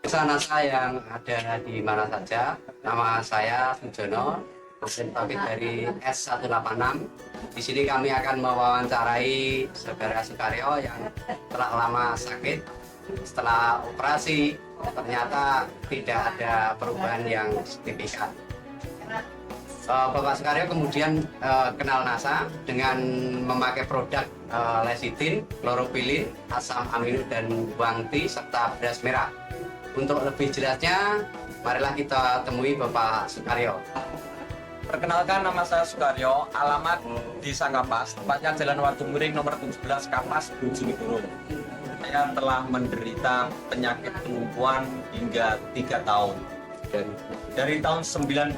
Pemirsa NASA yang ada di mana saja, nama saya Sujono, dosen Tauhid dari S186. Di sini kami akan mewawancarai saudara Sukaryo yang telah lama sakit. Setelah operasi, ternyata tidak ada perubahan yang signifikan. Bapak Sukaryo kemudian kenal NASA dengan memakai produk lecitin, kloropilin, asam amino dan bawang putih serta beras merah. Untuk lebih jelasnya, marilah kita temui Bapak Sukaryo. Perkenalkan, nama saya Sukaryo, alamat di Sangkapas, tepatnya Jalan Wadung-Miring nomor 17 Kapas, Bojonegoro. Saya telah menderita penyakit kelumpuhan hingga 3 tahun. Dari tahun 99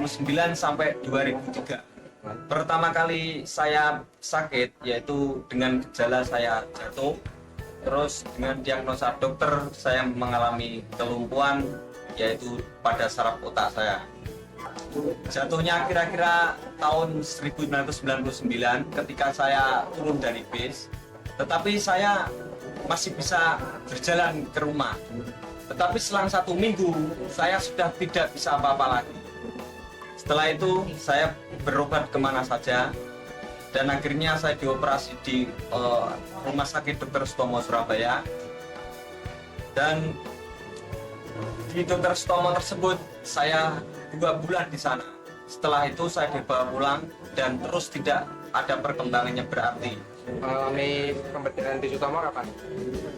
sampai 2003. Pertama kali saya sakit yaitu dengan gejala saya jatuh. Terus dengan diagnosa dokter saya mengalami kelumpuhan yaitu pada saraf otak saya. Jatuhnya kira-kira tahun 1999 ketika saya turun dari bis. Tetapi saya masih bisa berjalan ke rumah. Tetapi selang 1 minggu saya sudah tidak bisa apa-apa lagi. Setelah itu saya berobat kemana saja dan akhirnya saya dioperasi di Rumah Sakit Dr. Sutomo Surabaya. Dan di Dr. Sutomo tersebut saya 2 bulan di sana. Setelah itu saya dibawa pulang dan terus tidak ada perkembangannya berarti. Mengalami pembedahan di Sutomo kapan?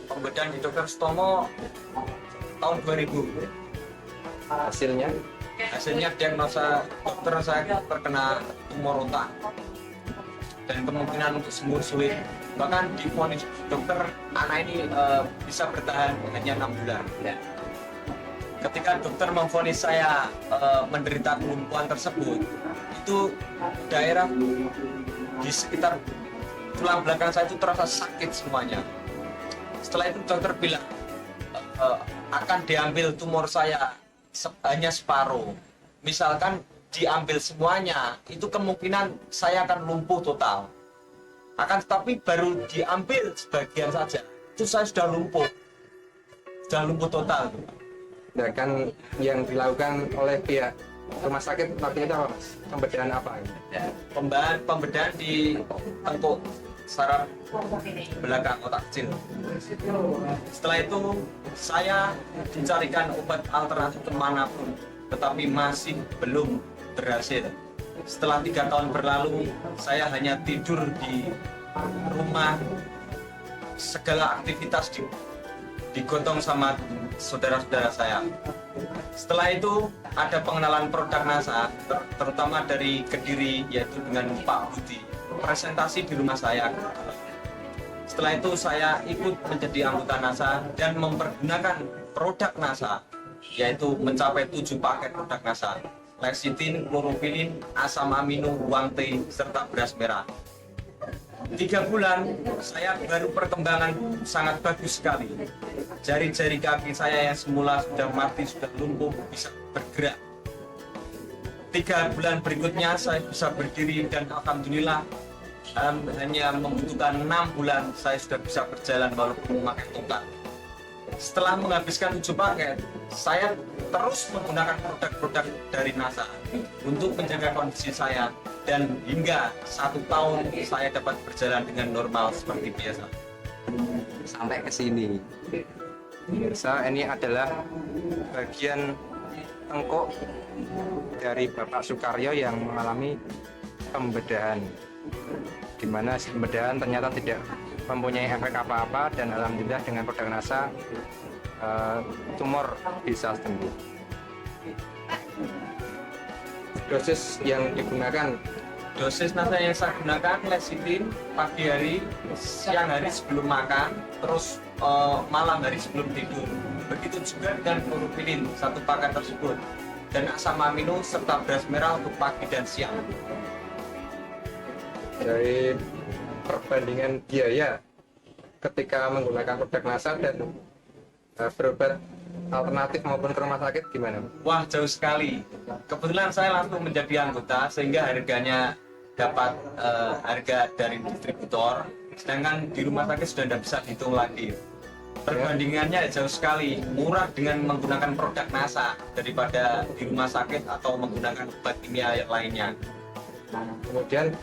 Pembedahan di Dr. Sutomo tahun 2000. Hasilnya diagnosa dokter saya terkena tumor otak dan kemungkinan untuk sembuh sulit. Bahkan divonis dokter anak ini bisa bertahan hanya 6 bulan. Ketika dokter memvonis saya menderita kelumpuhan tersebut, itu daerah di sekitar tulang belakang saya itu terasa sakit semuanya. Setelah itu dokter bilang akan diambil tumor saya hanya separuh. Misalkan diambil semuanya, itu kemungkinan saya akan lumpuh total. Akan tetapi baru diambil sebagian saja, itu saya sudah lumpuh total. Dan kan yang dilakukan oleh pihak rumah sakit waktu itu apa, Mas? Pembedahan apa? Pembedahan di tengkuk saraf belakang otak kecil. Setelah itu saya mencarikan obat alternatif kemanapun, tetapi masih belum berhasil. Setelah 3 tahun berlalu, saya hanya tidur di rumah, segala aktivitas digotong sama saudara-saudara saya. Setelah itu ada pengenalan produk NASA, terutama dari Kediri, yaitu dengan Pak Budi, presentasi di rumah saya. Setelah itu saya ikut menjadi anggota NASA dan mempergunakan produk NASA, yaitu mencapai 7 paket produk NASA: lecitin, kloropilin, asam amino, bawang putih, serta beras merah. 3 bulan saya baru perkembangan sangat bagus sekali. Jari-jari kaki saya yang semula sudah mati, sudah lumpuh, bisa bergerak. 3 bulan berikutnya saya bisa berdiri dan alhamdulillah hanya membutuhkan 6 bulan saya sudah bisa berjalan walaupun memakai tongkat. Setelah menghabiskan 7 paket, saya terus menggunakan produk-produk dari NASA untuk menjaga kondisi saya, dan hingga 1 tahun saya dapat berjalan dengan normal seperti biasa. Sampai ke sini. Pemirsa, ini adalah bagian tengkuk dari Bapak Sukaryo yang mengalami pembedahan, di mana pembedahan ternyata tidak mempunyai efek apa-apa, dan alhamdulillah dengan produk NASA tumor bisa sembuh. Dosis yang digunakan, Dosis NASA yang saya gunakan lecitin pagi hari, siang hari sebelum makan, terus malam hari sebelum tidur. Begitu juga dengan kloropilin 1 paket tersebut, dan asam amino serta beras merah untuk pagi dan siang. dari perbandingan biaya ketika menggunakan produk NASA dan berobat alternatif maupun ke rumah sakit gimana? Wah, jauh sekali. Kebetulan saya langsung menjadi anggota sehingga harganya dapat harga dari distributor, sedangkan di rumah sakit sudah tidak bisa dihitung lagi. Perbandingannya jauh sekali, murah dengan menggunakan produk NASA daripada di rumah sakit atau menggunakan obat kimia yang lainnya. Kemudian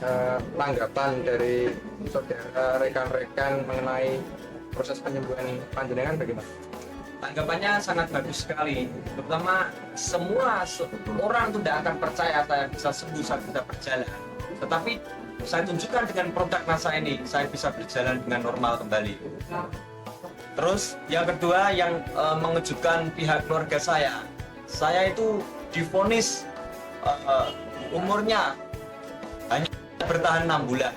tanggapan dari saudara rekan-rekan mengenai proses penyembuhan panjenengan bagaimana? Tanggapannya sangat bagus sekali, terutama semua orang tidak akan percaya saya bisa sembuh, saya bisa berjalan. Tetapi saya tunjukkan dengan produk NASA ini, saya bisa berjalan dengan normal kembali. Terus yang kedua yang mengejutkan pihak keluarga saya itu divonis umurnya hanya bertahan 6 bulan.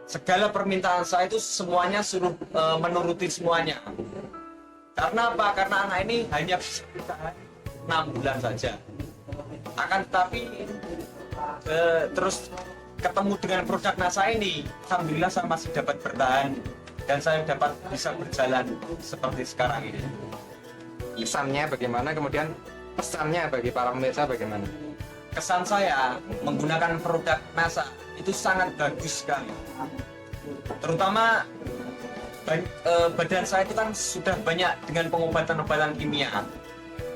Segala permintaan saya itu semuanya suruh menuruti semuanya. Karena apa? Karena anak ini hanya bisa bertahan 6 bulan saja. Akan tetapi terus ketemu dengan produk NASA ini, alhamdulillah saya masih dapat bertahan dan saya dapat bisa berjalan seperti sekarang ini. Kesannya bagaimana, kemudian pesannya bagi para pemirsa bagaimana? Kesan saya menggunakan produk NASA itu sangat bagus sekali. Terutama badan saya itu kan sudah banyak dengan pengobatan-obatan kimia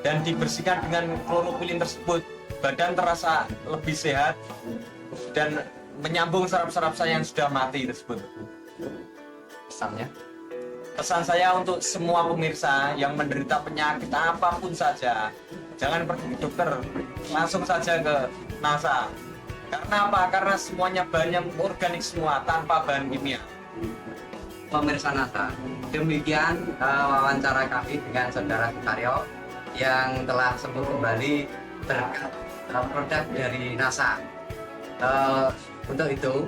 dan dibersihkan dengan kloroquine tersebut, badan terasa lebih sehat dan menyambung saraf-saraf saya yang sudah mati tersebut. Pesannya? Pesan saya untuk semua pemirsa yang menderita penyakit apapun saja, jangan pergi ke dokter, langsung saja ke NASA. Karena apa? Karena semuanya bahannya organik semua, tanpa bahan kimia. Pemirsa NASA, demikian wawancara kami dengan Saudara Sukaryo yang telah sembuh kembali berkat produk dari NASA. Untuk itu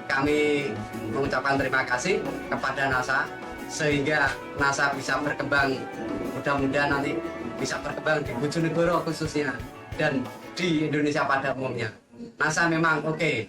kami mengucapkan terima kasih kepada NASA sehingga NASA bisa berkembang, mudah-mudahan nanti bisa berkembang di Bojonegoro khususnya dan di Indonesia pada umumnya. NASA memang oke.